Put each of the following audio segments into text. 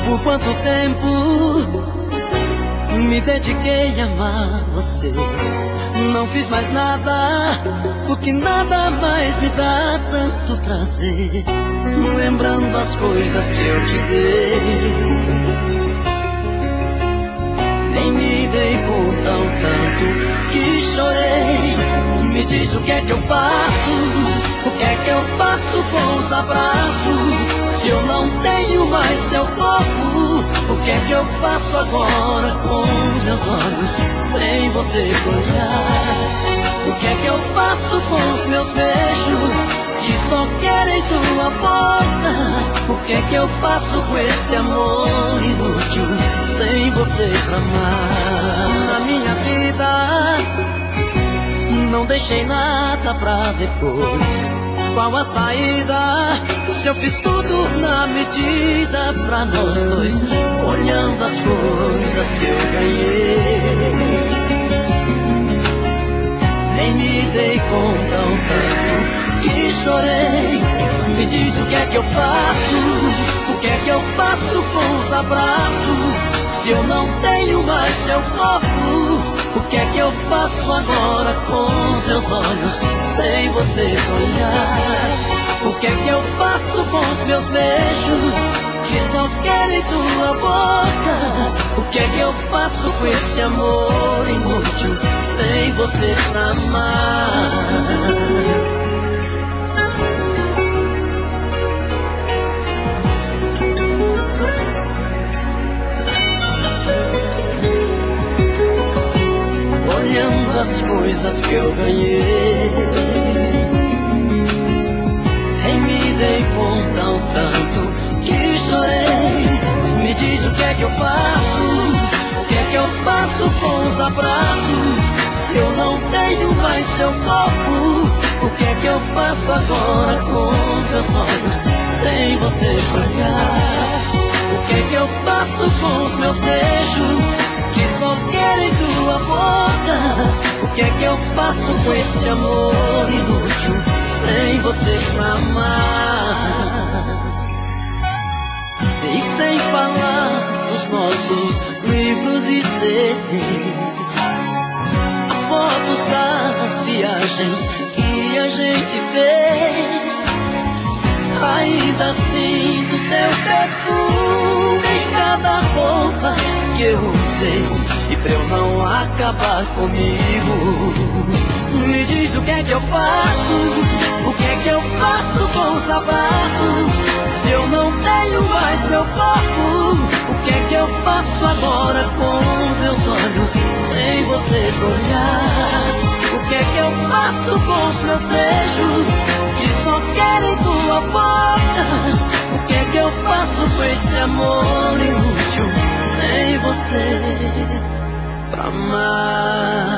Por quanto tempo me dediquei a amar você? Não fiz mais nada, porque nada mais me dá tanto prazer. Lembrando as coisas que eu te dei, nem me dei conta o tanto que chorei. Me diz o que é que eu faço, o que é que eu faço com os abraços? Se eu não tenho mais seu corpo, o que é que eu faço agora com os meus olhos sem você olhar? O que é que eu faço com os meus beijos que só querem tua boca? O que é que eu faço com esse amor inútil sem você pra amar? Na minha vida não deixei nada pra depois. Qual a saída, se eu fiz tudo na medida pra nós dois? Olhando as coisas que eu ganhei, nem me dei conta o tanto que chorei. Me diz o que é que eu faço, o que é que eu faço com os abraços? Se eu não tenho mais seu corpo, o que é que eu faço agora com os meus olhos sem você olhar? O que é que eu faço com os meus beijos que só querem tua boca? O que é que eu faço com esse amor inútil sem você pra amar? Olhando as coisas que eu ganhei, nem me dei conta o tanto que chorei. Me diz o que é que eu faço, o que é que eu faço com os abraços? Se eu não tenho mais seu corpo, o que é que eu faço agora com os meus olhos sem você olhar? O que é que eu faço com os meus beijos que só querem tua boca? O que é que eu faço com esse amor inútil sem você pra amar? E sem falar dos nossos livros e CDs, as fotos das viagens que a gente fez. Ainda sinto teu perfume em cada roupa que eu usei, e pra eu não acabar comigo, me diz o que é que eu faço, o que é que eu faço com os abraços? Se eu não tenho mais seu corpo, o que é que eu faço agora com os meus olhos sem você olhar? O que é que eu faço com os meus beijos que só querem tua boca? O que é que eu faço com esse amor inútil sem você pra amar?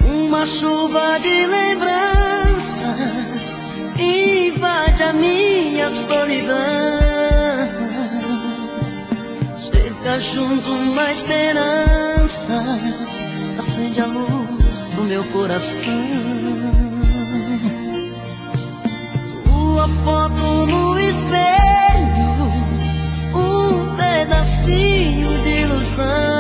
Uma chuva de lembranças invade a minha solidão. Chega junto uma esperança, acende a luz do meu coração. Tua foto no espelho, um pedacinho de ilusão.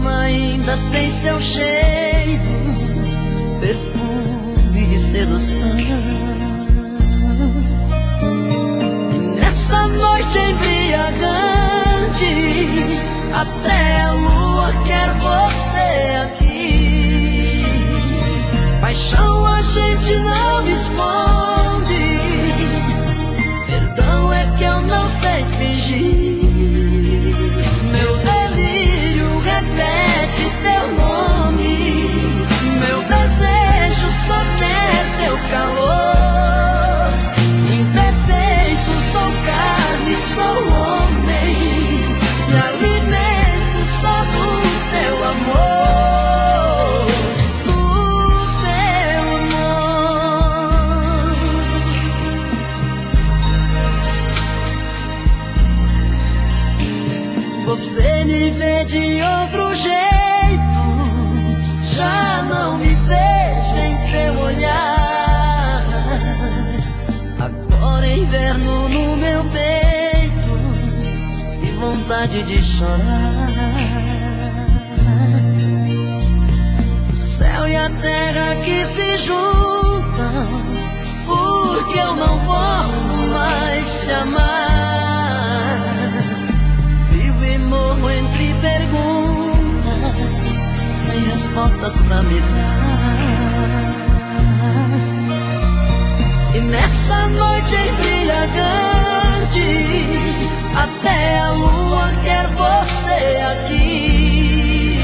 Ainda tem seu cheiro, perfume de sedução. E nessa noite embriagante, até a lua quer você aqui. Paixão a gente não esconde, perdão é que eu não sei fingir. Meu delírio repete teu nome, inverno no meu peito e vontade de chorar. O céu e a terra que se juntam, porque eu não posso mais te amar. Vivo e morro entre perguntas, sem respostas pra me dar. E nessa noite embriagante, até a lua quer você aqui.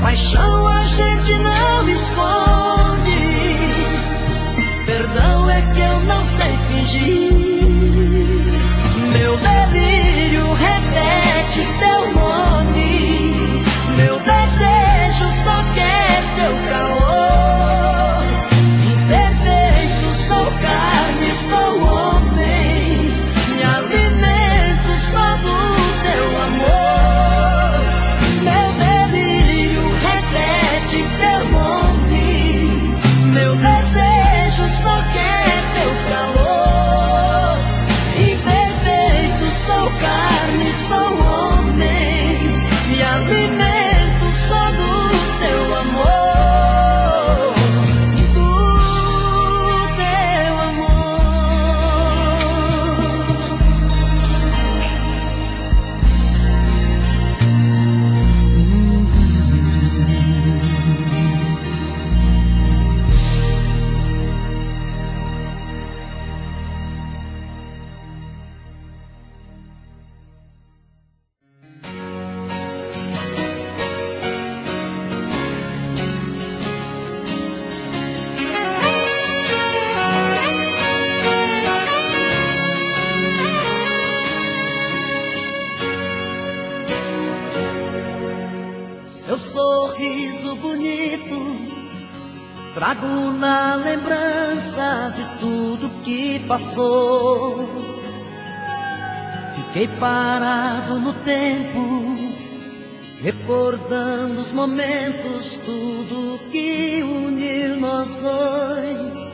Paixão a gente não esconde, perdão é que eu não sei fingir. Meu delírio repete teu nome, meu desejo só quer teu calor. Imperfeito, sou carne, sou homem, me alimento só do teu amor. Meu delírio repete teu nome, meu desejo só quer teu calor. Imperfeito, sou carne, sou homem, me alimento só do teu amor. Seu sorriso bonito trago na lembrança de tudo que passou. Fiquei parado no tempo, recordando os momentos, tudo que uniu nós dois.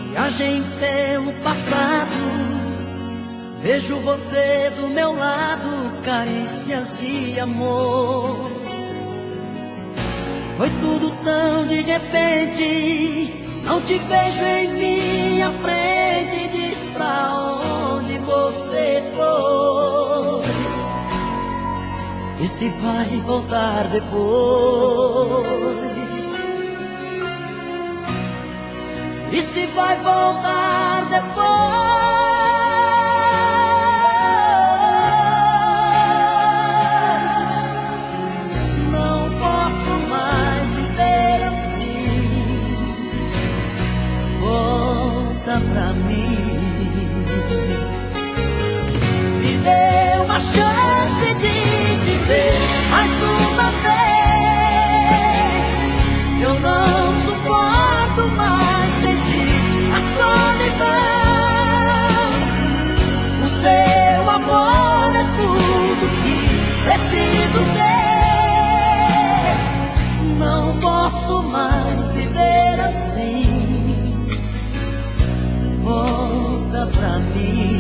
Viagem pelo passado, vejo você do meu lado, carícias de amor. Foi tudo tão de repente, não te vejo em minha frente. Diz pra onde você foi e se vai voltar depois. E se vai voltar depois. Pra mim, me dê uma chance de te ver mais uma vez. Eu não suporto mais sentir a solidão. O seu amor é tudo que preciso ter. Não posso mais viver assim. Volta pra mim.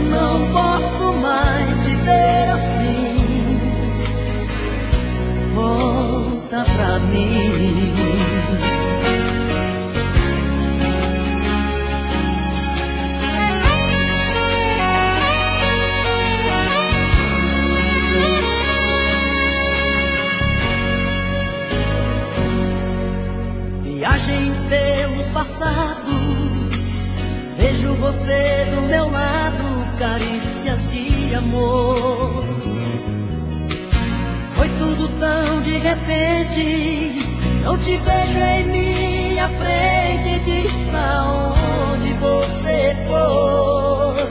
Não posso mais viver assim. Volta pra mim. Viagem pelo passado, vejo você do meu lado, carícias de amor. Foi tudo tão de repente, não te vejo em minha frente. Diz pra onde você foi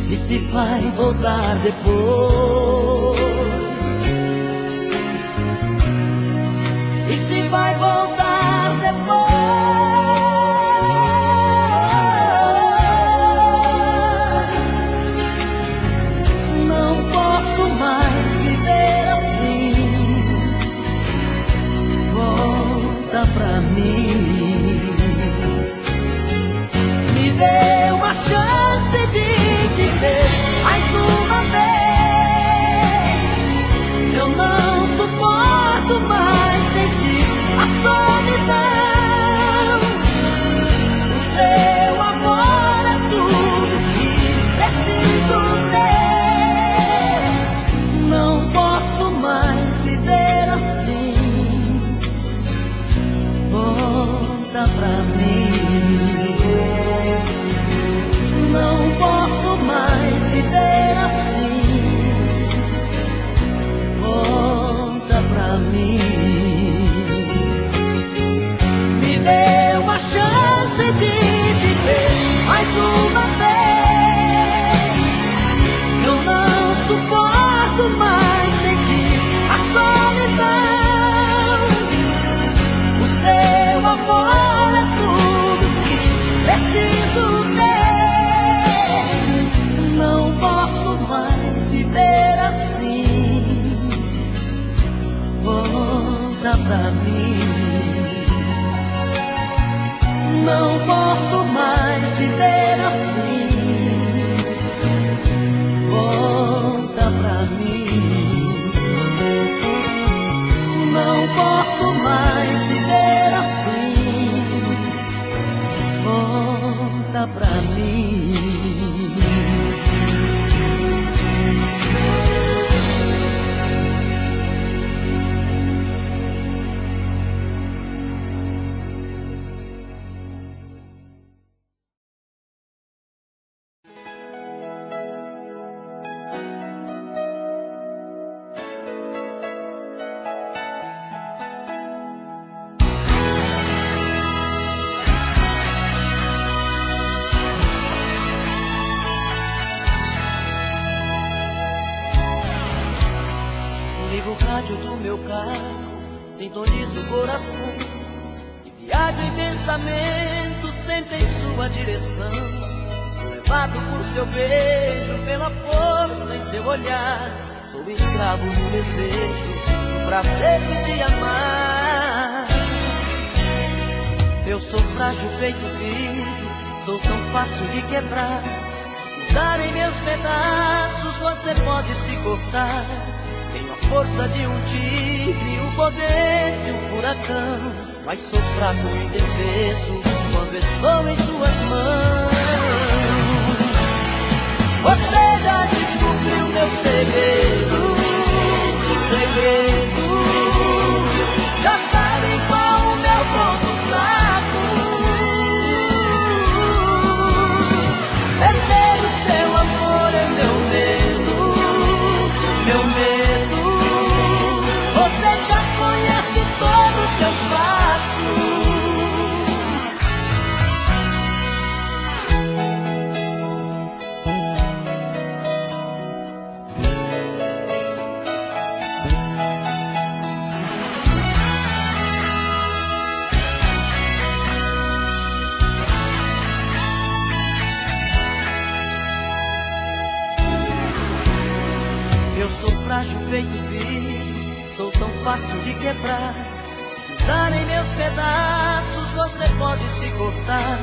e se vai voltar depois. E se vai voltar depois. Não posso mais viver assim. Volta pra mim. ligo o rádio do meu carro, sintonizo o coração e viajo em pensamento sempre em sua direção. Sou levado por seu beijo, pela força em seu olhar. Sou escravo do desejo, do prazer de te amar. Eu sou frágil feito vidro, sou tão fácil de quebrar. Se pisar em meus pedaços, você pode se cortar. Tenho a força de um tigre, o poder de um furacão, mas sou fraco e indefeso quando estou em suas mãos. Você já descobriu meu segredo, segredo. Já sabe qual o meu ponto fraco. É ter o seu amor, é meu medo, meu medo. Você já conhece todos os meus passos. Eu sou frágil feito vidro, sou tão fácil de quebrar. Se pisar em meus pedaços, você pode se cortar.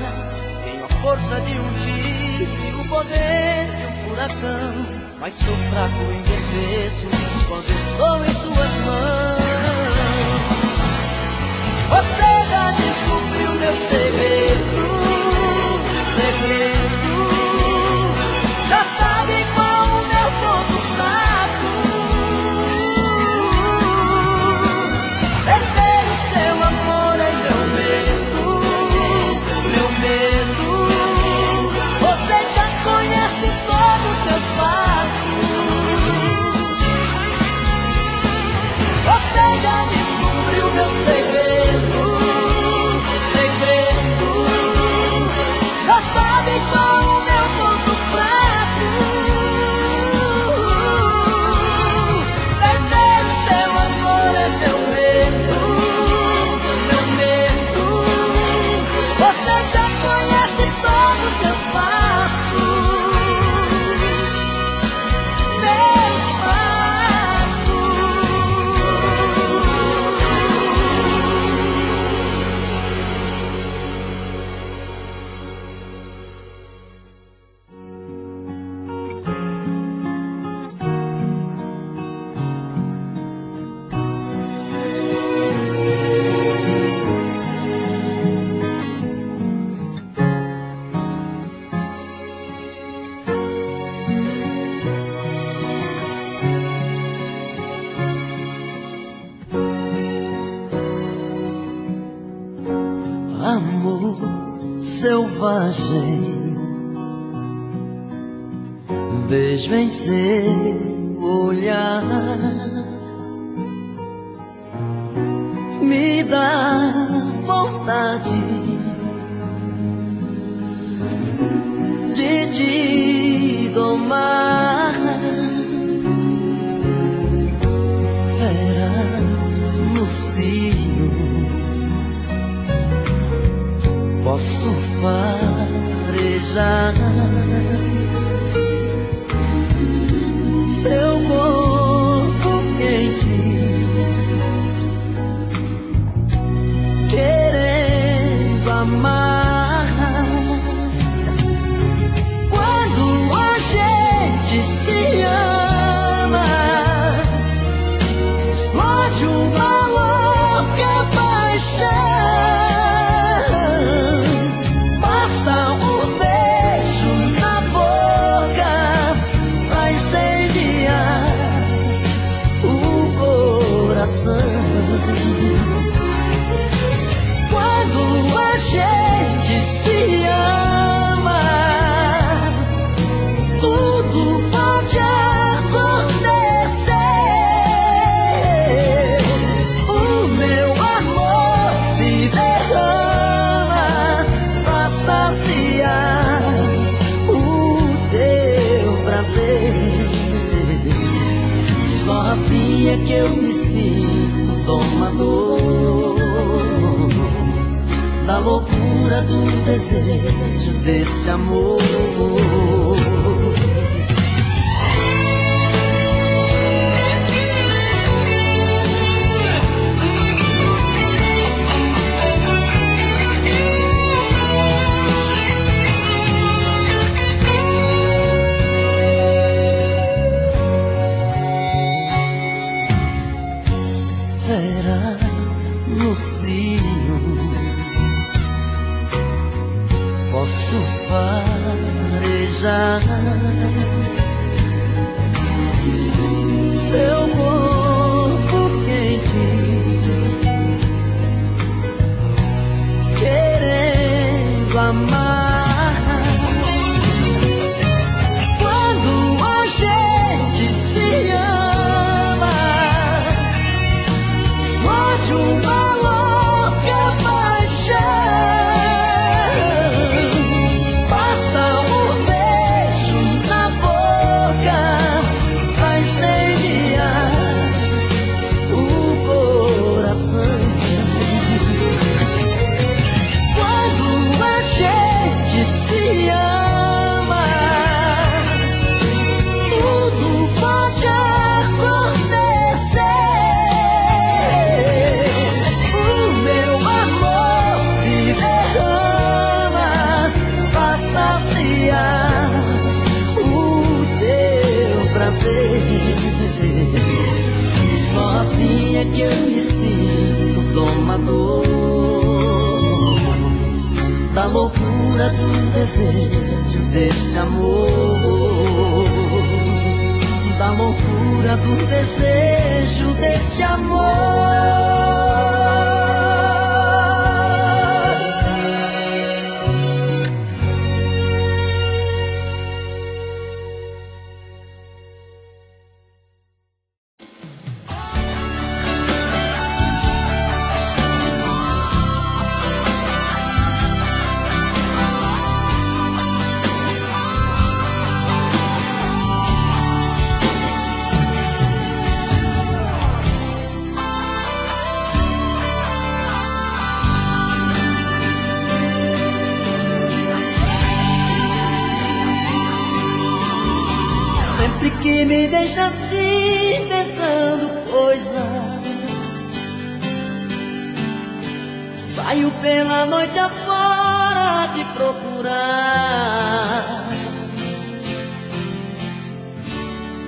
Tenho a força de um tigre, o poder de um furacão, mas sou fraco e indefeso quando estou em suas mãos. Você já descobriu meu segredo, segredo. Já sabe qual o meu ponto fraco. Perder o seu amor é meu medo, meu medo. Você já conhece todos os meus passos. Você já descobriu meu segredo, segredo. Já sabe qual o meu ponto fraco. Perder o seu amor é meu medo, meu medo. Você já conhece todos os meus passos, meus passos. Amor selvagem, vejo em seu olhar, me dá vontade de te domar. Fera no cio, posso farejar seu corpo que eu me sinto domador da loucura do desejo desse amor. Posso farejar seu corpo quente, querendo amar. Quando a gente se ama, explode uma louca paixão. Só assim é que eu me sinto domador da loucura do desejo desse amor, da loucura do desejo desse amor. Sempre que me deixa assim, pensando coisas, saio pela noite afora te procurar.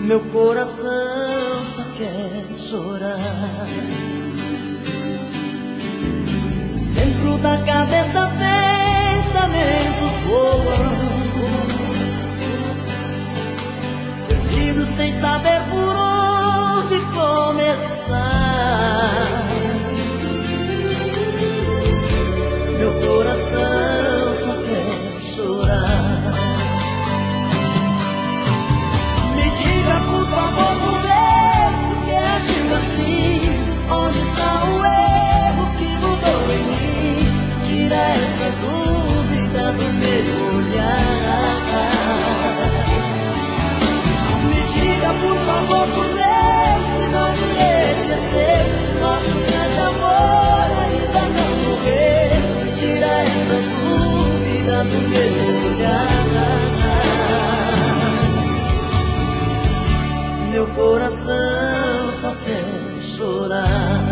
Meu coração só quer chorar. Dentro da cabeça pensamentos voam, sem saber por onde começar. Meu coração só quer chorar. Me diga por favor, por Deus, por que agiu assim? Onde está o erro que mudou em mim? Tira essa dúvida do meu olhar. Por favor, por Deus, que não me esquecer. Nosso grande amor ainda não morreu. Tira essa dúvida do meu olhar. Meu coração só quer chorar.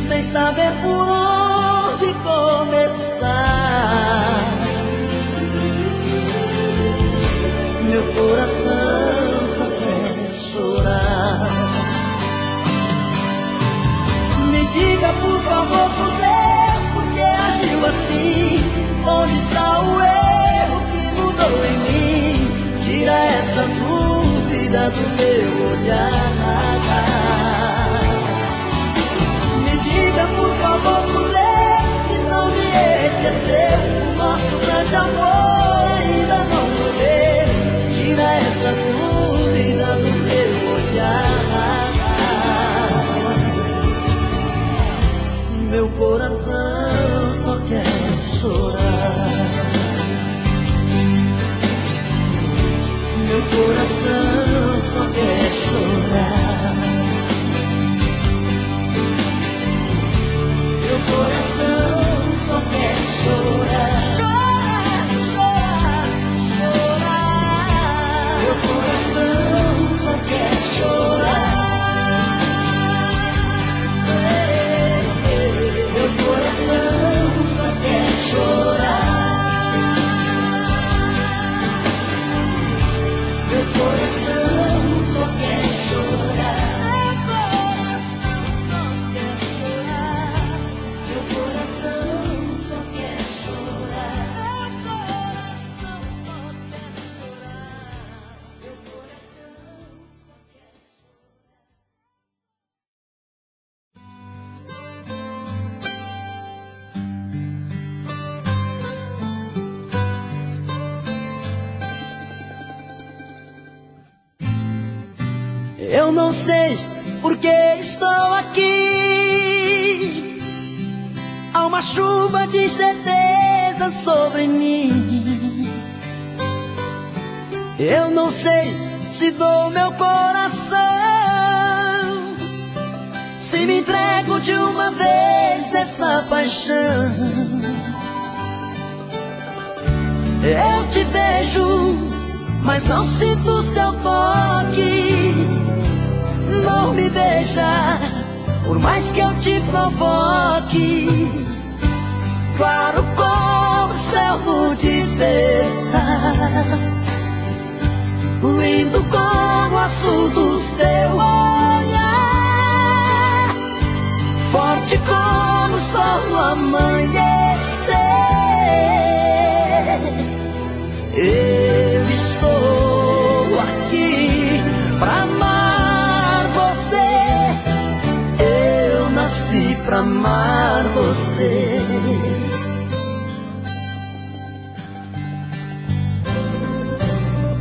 Sem saber por onde começar. Meu coração só quer chorar. Me diga por favor, por Deus, por que agiu assim? Onde está o erro que Eu não sei por que estou aqui. Há uma chuva de incerteza sobre mim. Eu não sei se dou meu coração, se me entrego de uma vez nessa paixão. Eu te vejo, mas não sinto seu toque. Não me beija, por mais que eu te provoque. Claro como o céu no despertar, lindo como o azul do seu olhar, forte como o sol no amanhecer. Eu estou aqui pra amar você. Eu nasci pra amar você.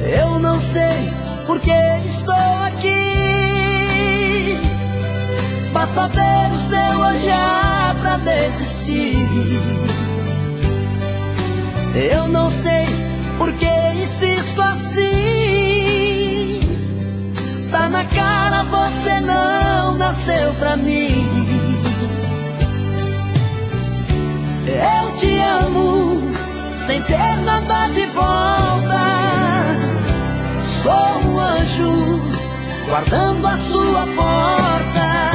Eu não sei por que estou aqui. Basta ver o seu olhar pra desistir. Eu não sei por que insisto assim. Tá na cara, você não nasceu pra mim. Eu te amo sem ter nada de volta. Sou um anjo guardando a sua porta.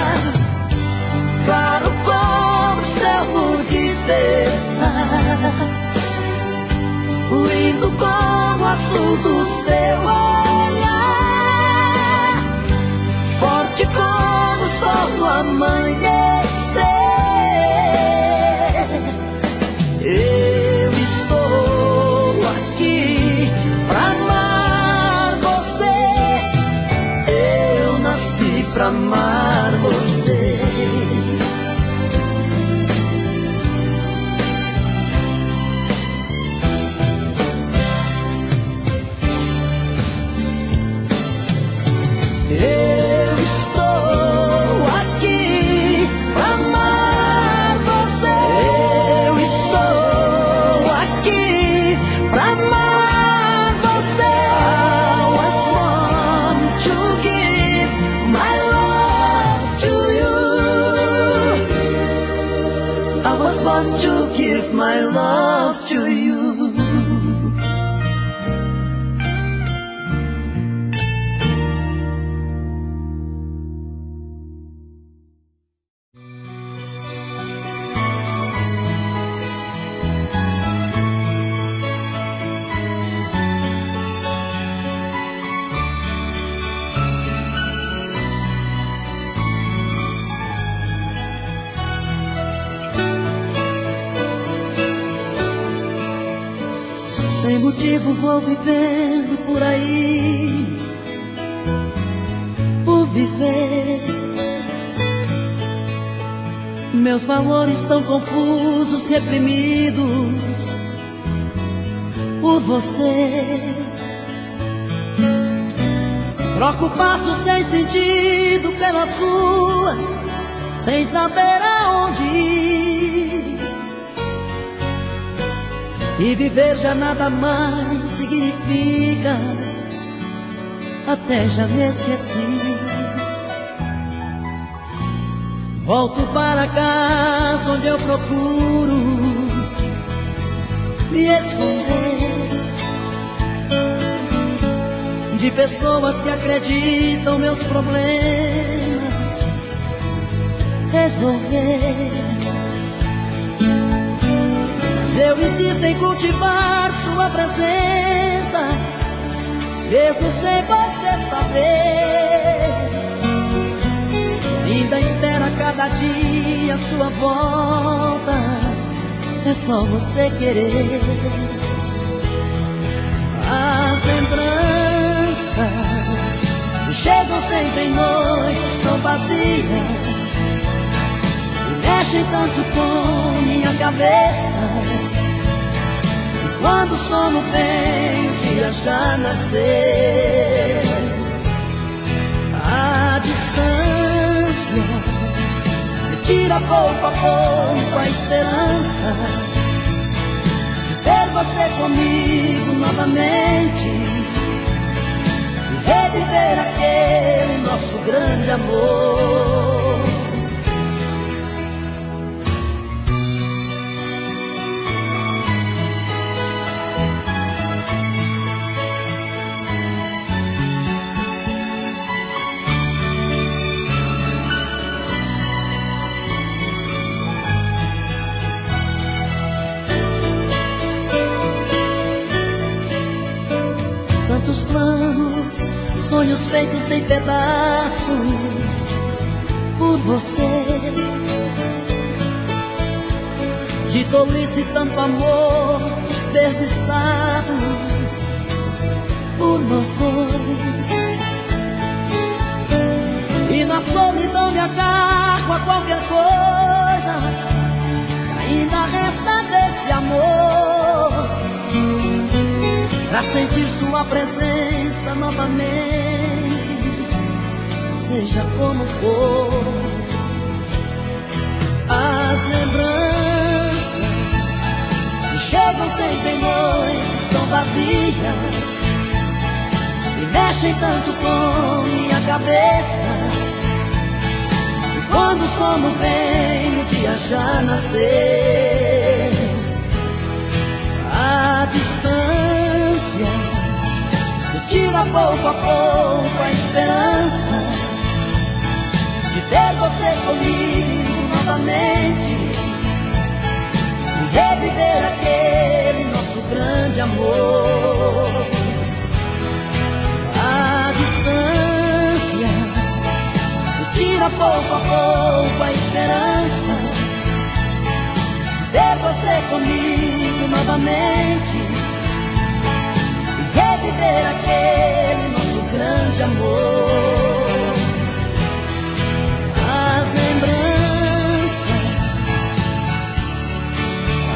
Claro como o céu no despertar, lindo como o azul do seu olhar, forte como o sol no amanhecer. Eu estou aqui pra amar você. Eu nasci pra amar você. Eu estou aqui pra amar você. Eu estou aqui pra amar você. I was born to give my love to you. Sem motivo vou vivendo por aí, por viver. Meus valores tão confusos, reprimidos por você. Troco passos sem sentido pelas ruas, sem saber aonde ir. E viver já nada mais significa, até já me esqueci. Volto para casa onde eu procuro me esconder de pessoas que acreditam meus problemas resolver. Eu insisto em cultivar sua presença, mesmo sem você saber. Ainda espera cada dia sua volta, é só você querer. As lembranças chegam sempre em noites tão vazias e mexem tanto com minha cabeça. Quando o sono vem, o dia já nasceu. tira pouco a pouco a esperança de ter você comigo novamente e reviver aquele nosso grande amor. Tantos planos, sonhos feitos em pedaços por você. De tolice tanto amor desperdiçado por nós dois. E na solidão me agarro a qualquer coisa que ainda resta desse amor, pra sentir sua presença novamente, seja como for. As lembranças que chegam sempre em noites tão vazias e mexem tanto com minha cabeça, e quando o sono vem o dia já nasceu. A distância me tira pouco a pouco a esperança de ter você comigo novamente e reviver aquele nosso grande amor. A distância me tira pouco a pouco a esperança de ter você comigo novamente e reviver aquele nosso grande amor. As lembranças,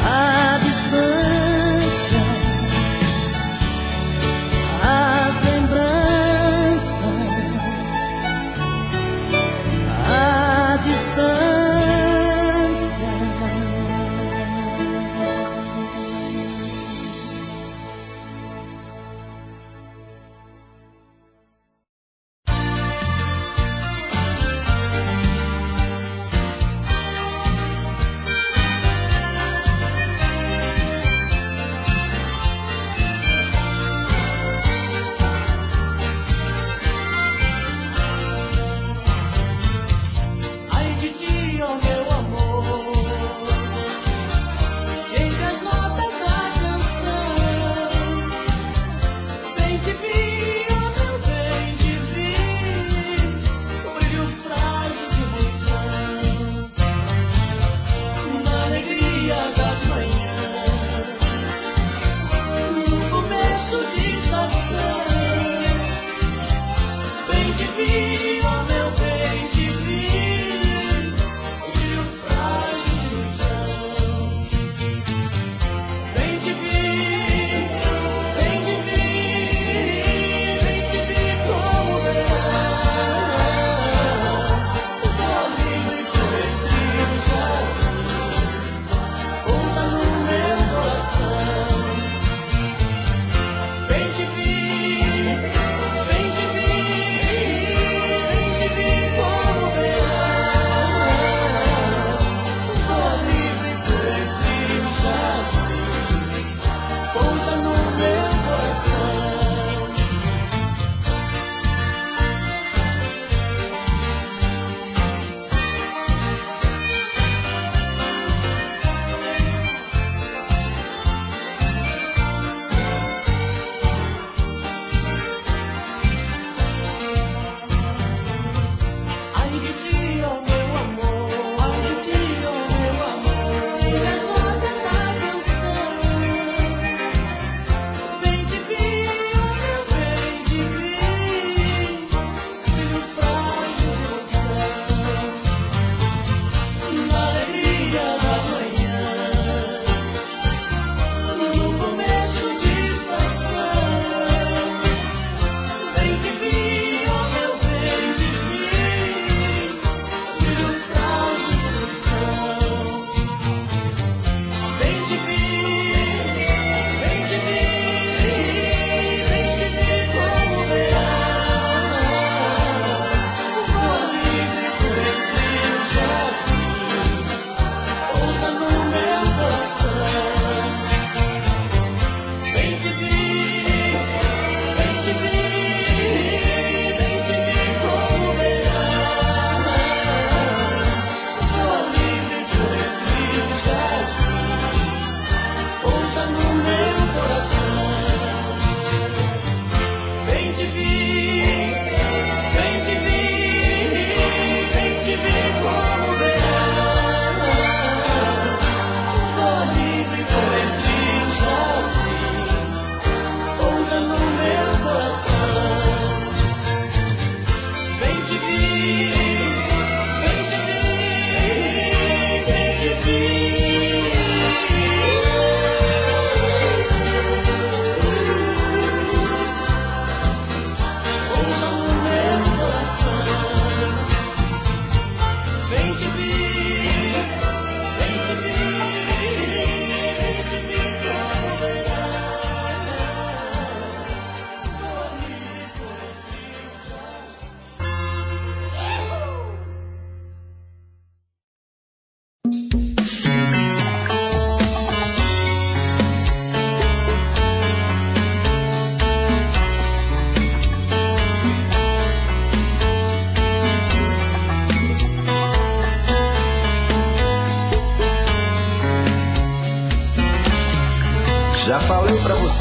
a distância, as lembranças, a distância.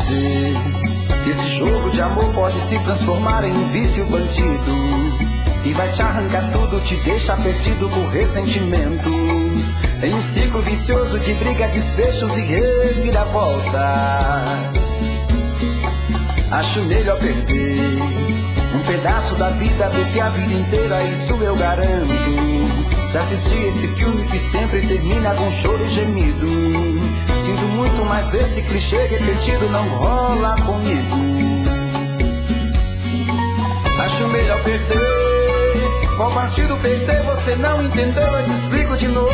esquecer que esse jogo de amor pode se transformar em um vício bandido e vai te arrancar tudo, te deixa perdido por ressentimentos, em um ciclo vicioso de briga, desfechos e reviravoltas. Acho melhor perder um pedaço da vida do que a vida inteira, isso eu garanto. Já assisti esse filme que sempre termina com choro e gemido. Sinto muito, mas esse clichê repetido não rola comigo. Acho melhor perder. Qual partido perder? Você não entendeu, eu te explico de novo.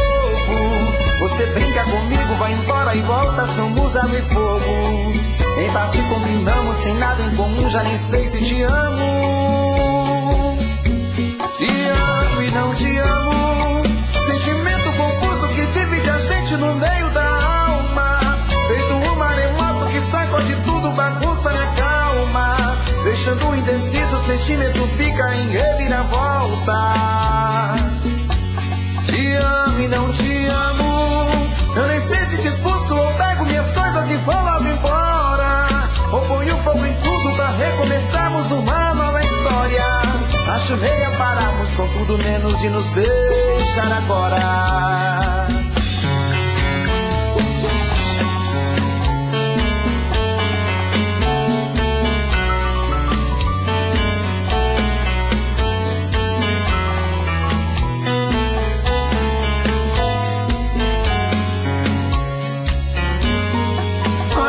Você brinca comigo, vai embora e volta, somos água e fogo. Em parte combinamos, sem nada em comum, já nem sei se te amo. Te amo e não te amo. Sentimento confuso que divide a gente no meio da alma. Feito um maremoto que sacode tudo, bagunça minha calma. Deixando indeciso, o sentimento fica em reviravoltas. Te amo e não te amo. Eu nem sei se te expulso ou pego minhas coisas e vou logo embora. Ou ponho fogo em tudo pra recomeçarmos uma nova história. Acho meia pararmos com tudo menos de nos beijar agora.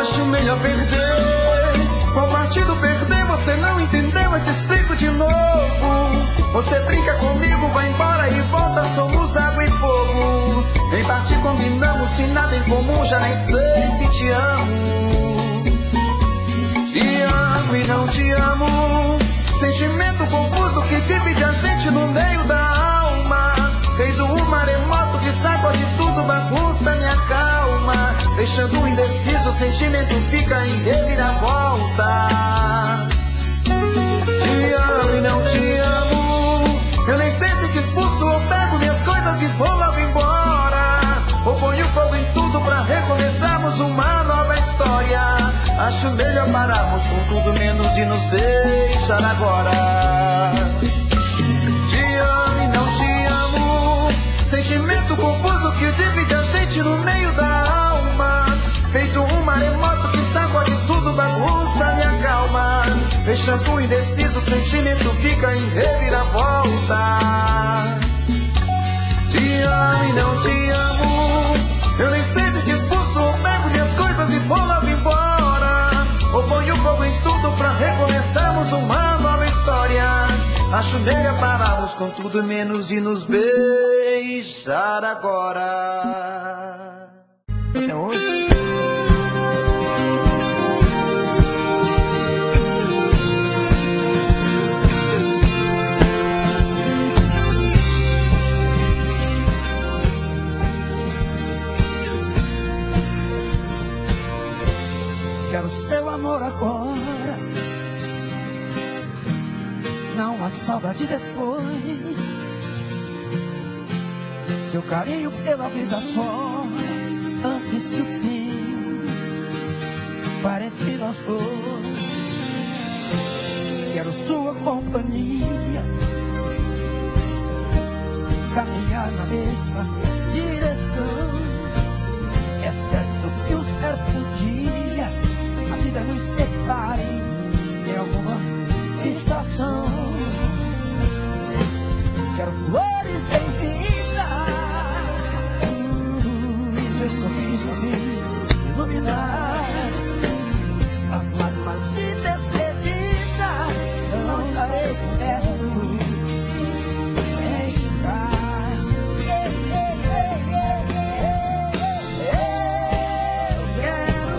Acho melhor perder. Qual partido perder? Você não entendeu, eu te explico de novo. Você brinca comigo, vai embora e volta, somos água e fogo. Em parte combinamos, sem nada em comum, já nem sei se te amo. Te amo e não te amo. Sentimento confuso que divide a gente no meio da alma. Feito um maremoto que sacode tudo, bagunça minha calma. Deixando indeciso, o sentimento fica em reviravoltas. Te amo e não te amo. Eu nem sei se te expulso ou pego minhas coisas e vou logo embora. Ou ponho fogo em tudo pra recomeçarmos uma nova história. Acho melhor pararmos com tudo menos de nos beijar agora. Te amo e não te amo. Sentimento confuso que divide a gente no meio da alma. Feito um maremoto que sacode tudo, bagunça minha calma. Deixando indeciso, o sentimento fica em reviravoltas. Te amo e não te amo. Eu nem sei se te expulso ou pego minhas coisas e vou logo embora. Ou ponho fogo em tudo pra recomeçarmos uma nova história. Acho melhor pararmos com tudo menos de nos beijar agora. Até hoje. Quero seu amor agora, não há saudade depois. Seu carinho pela vida fora, antes que o fim pare entre nós dois. Quero sua companhia, caminhar na mesma direção. É certo que um certo dia a vida nos separe em alguma estação. Quero flores em vida, seu sorriso me iluminar. As lágrimas de despedida eu não estarei perto. Eu quero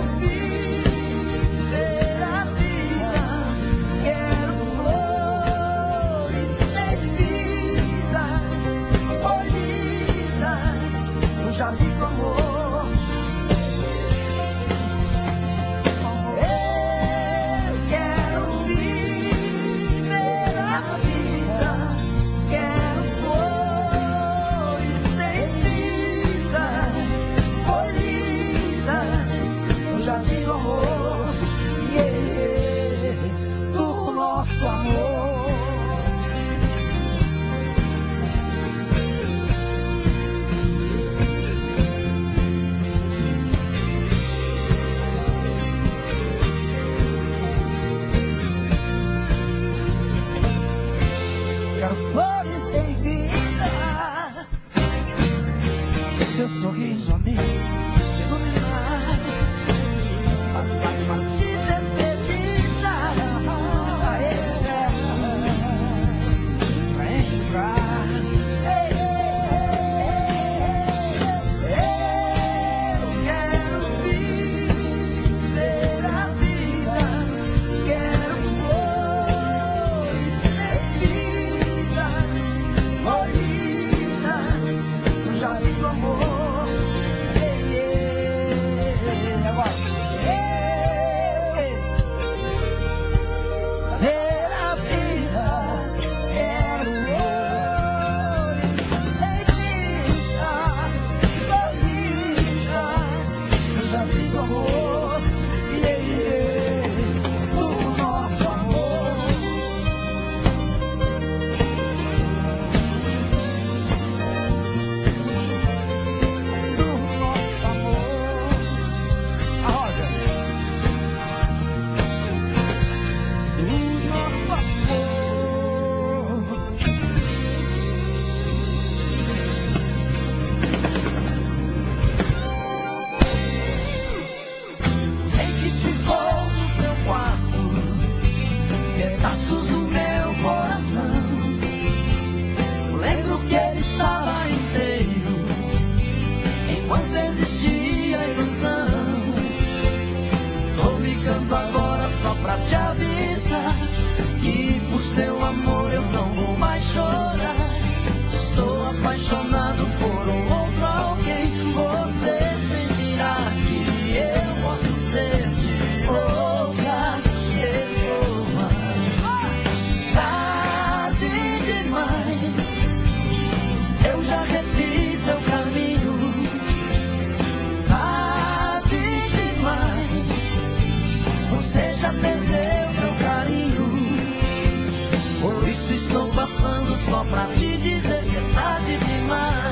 quero flores em vida. Seu sorriso a mim iluminar as lágrimas de despedida. Está eterna pra enxugar. Eu quero viver a vida. Quero flores em vida, floridas no jardim do amor. Pra te avisar que por seu amor eu não vou mais chorar. Estou apaixonado por um outro alguém. Você sentirá que eu posso ser de outra pessoa. Tarde demais, eu já refiz seu caminho. Tarde demais, você já perdeu meu carinho. Por isso estou passando só pra te dizer que é tarde demais.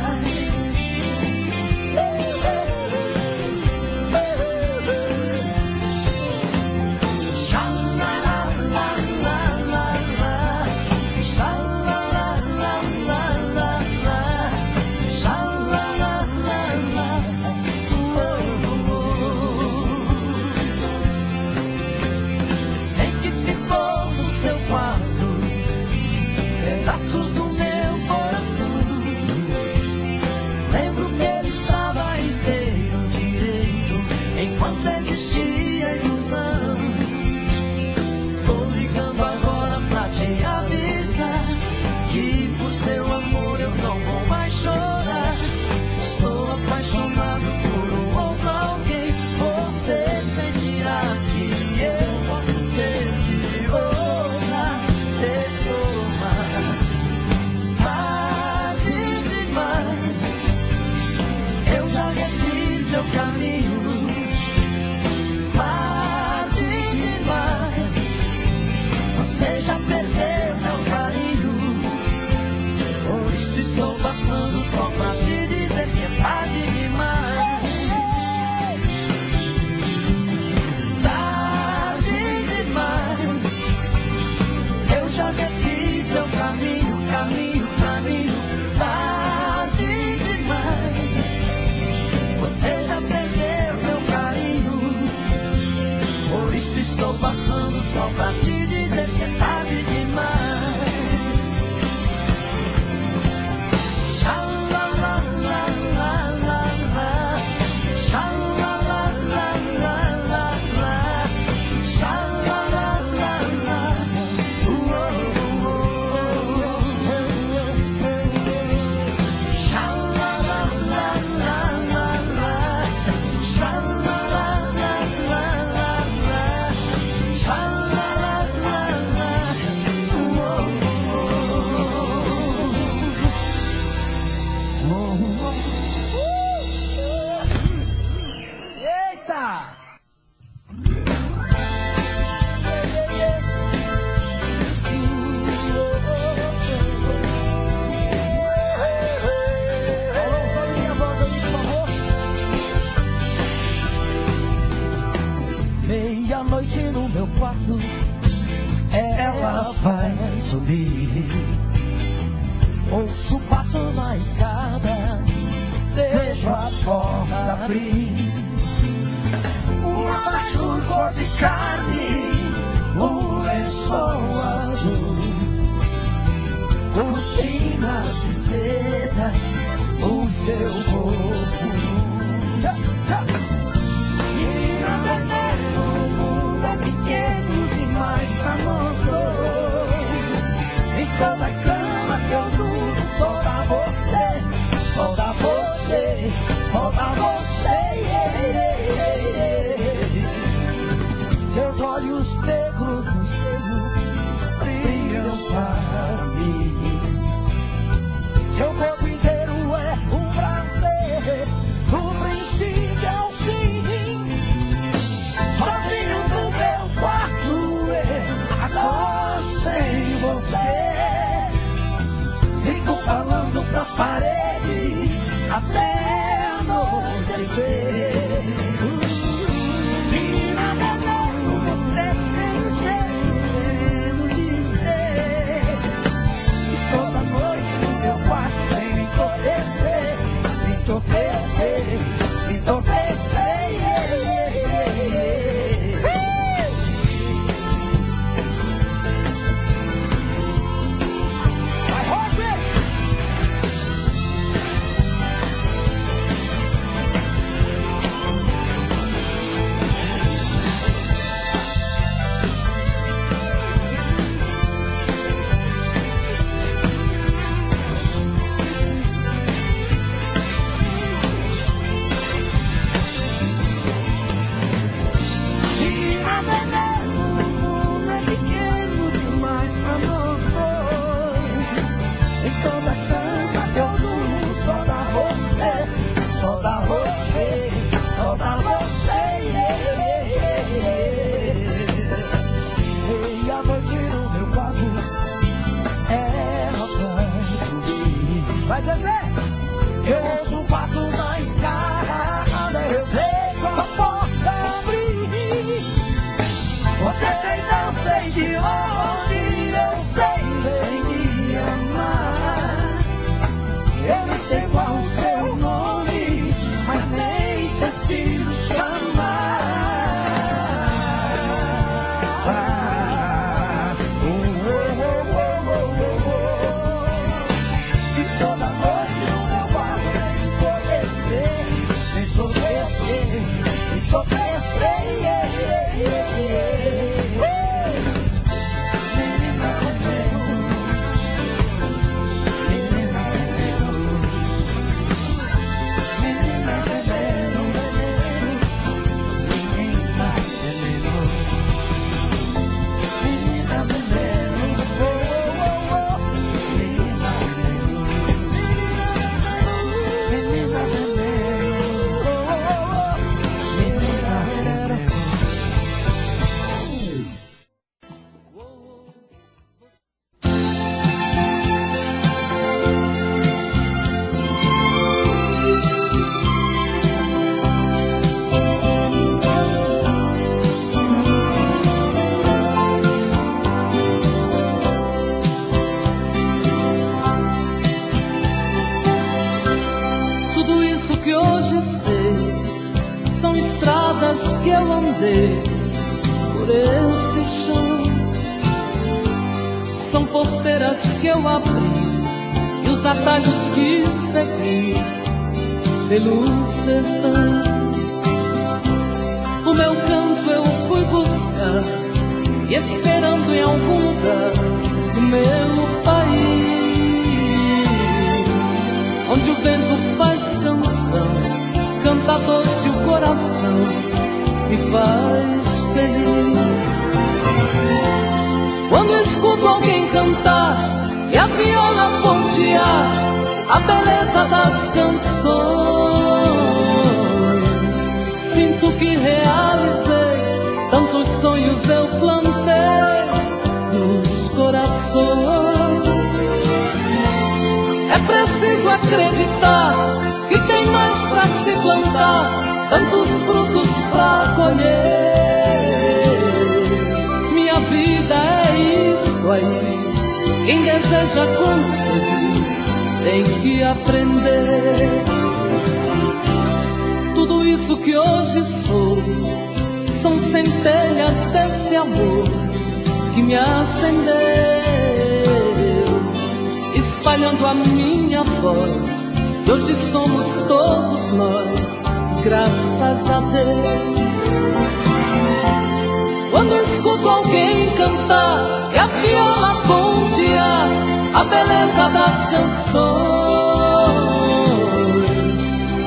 Só pra te dizer que é tarde demais. Tarde demais, eu já refiz seu caminho, caminho, caminho. Tarde demais, você já perdeu meu carinho. Por isso estou passando só pra te dizer que é tarde demais. Meia-noite no meu quarto, ela vai subir. Ouço passo na escada, deixo a porta abrir. Uma faixa cor de carne, um lençol azul, cortinas de seda, o seu corpo. Menina veneno, o mundo é pequeno demais pra nós dois. Em toda cama que eu durmo, só dá você, só dá você, só dá você. Seus olhos negros no espelho brilham para mim. Seu corpo inteiro é um prazer, do princípio ao fim. Sozinho no meu quarto, eu agora sem você. Fico falando pras paredes até anoitecer. Menina veneno, você tem jeito de ser. E toda noite no meu quarto vem me entorpecer, me entorpecer, me entorpecer. Vai, Roger! Vai, Zezé! Eu ouço um passo na escada, eu vejo a porta abrir. Você vem, não sei de onde, eu sei, vem me amar. Eu não sei qual o seu nome, mas nem preciso chamar. Que eu andei por esse chão, são porteiras que eu abri e os atalhos que segui pelo sertão. O meu canto eu fui buscar e esperando em algum lugar do meu país, onde o vento faz canção, canta doce o coração, me faz feliz. Quando escuto alguém cantar e a viola pontear a beleza das canções, sinto que realizei tantos sonhos eu plantei nos corações. É preciso acreditar que tem mais pra se plantar, tantos frutos pra colher. Minha vida é isso aí, quem deseja conseguir tem que aprender. Tudo isso que hoje sou são centelhas desse amor que me acendeu, espalhando a minha voz. E hoje somos todos nós, graças a Deus. Quando escuto alguém cantar e a viola pontear a beleza das canções,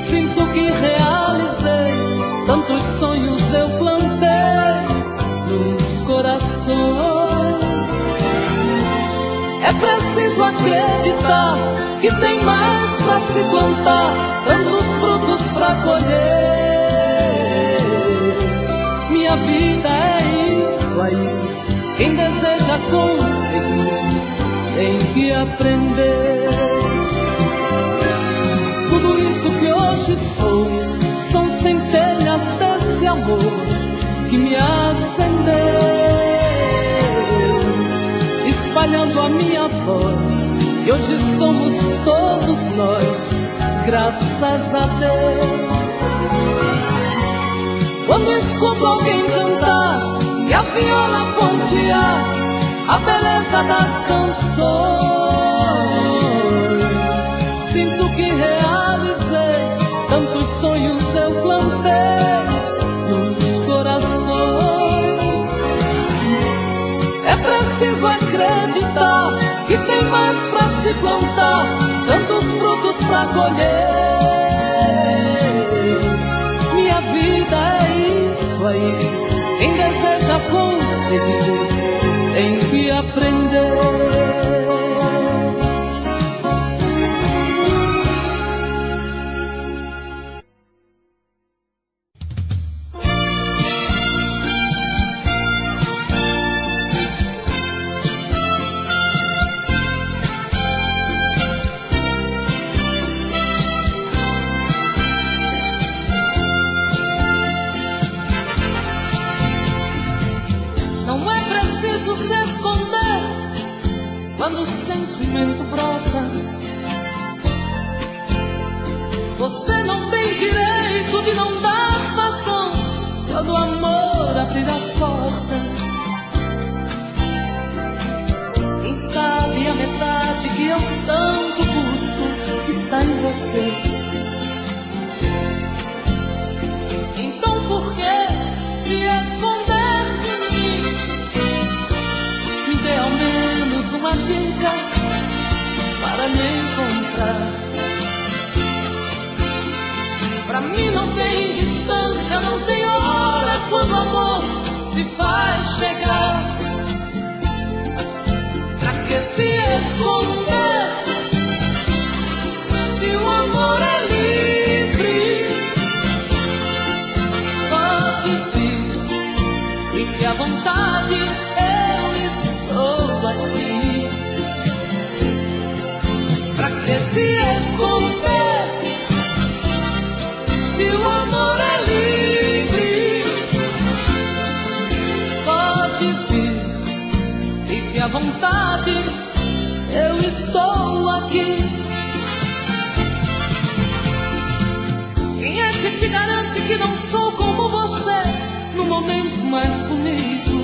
sinto que realizei tantos sonhos eu plantei nos corações. É preciso acreditar que tem mais pra se plantar, tantos frutos pra colher. Minha vida é isso aí, quem deseja conseguir tem que aprender. Tudo isso que hoje sou são centelhas desse amor que me acendeu, espalhando a minha voz. E hoje somos todos nós, graças a Deus. Quando escuto alguém cantar e a viola pontear a beleza das canções, sinto que realizei tantos sonhos eu plantei nos corações. É preciso acreditar que tem mais pra se plantar, tantos frutos pra colher. Minha vida é isso aí, quem deseja conseguir tem que aprender. Se esconder quando o sentimento brota. Você não tem direito de não dar razão quando o amor abrir as portas. Quem sabe a metade que eu tanto busco está em você. Então por que se esconder de mim? Dê ao menos uma dica para me encontrar. Pra mim não tem distância, não tem hora quando o amor se faz chegar. Pra que se esconder se o amor é livre? Pode vir, fique à vontade, estou aqui. Pra que se esconder se o amor é livre? Pode vir, fique à vontade, eu estou aqui. Quem é que te garante que não sou como você no momento mais bonito?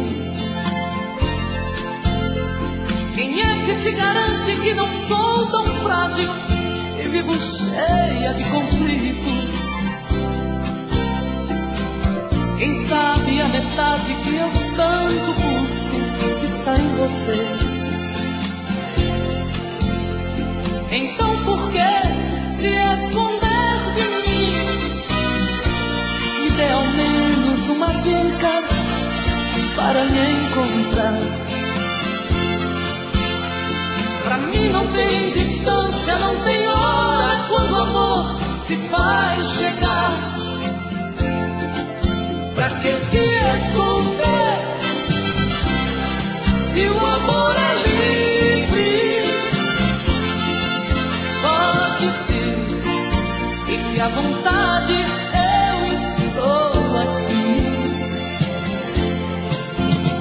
Quem é que te garante que não sou tão frágil e vivo cheia de conflitos? Quem sabe a metade que eu tanto busco está em você. Então por que se esconder de mim? Me dê ao menos uma dica para me encontrar. Pra mim não tem distância, não tem hora quando o amor se faz chegar. Pra que se esconder se o amor é livre? Pode vir, fique à vontade, eu estou aqui.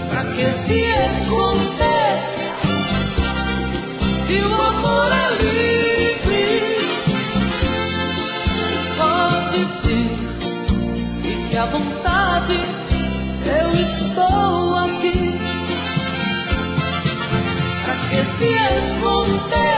Pra que se esconder se o amor é livre? parte, eu estou aqui. Pra que se esconder?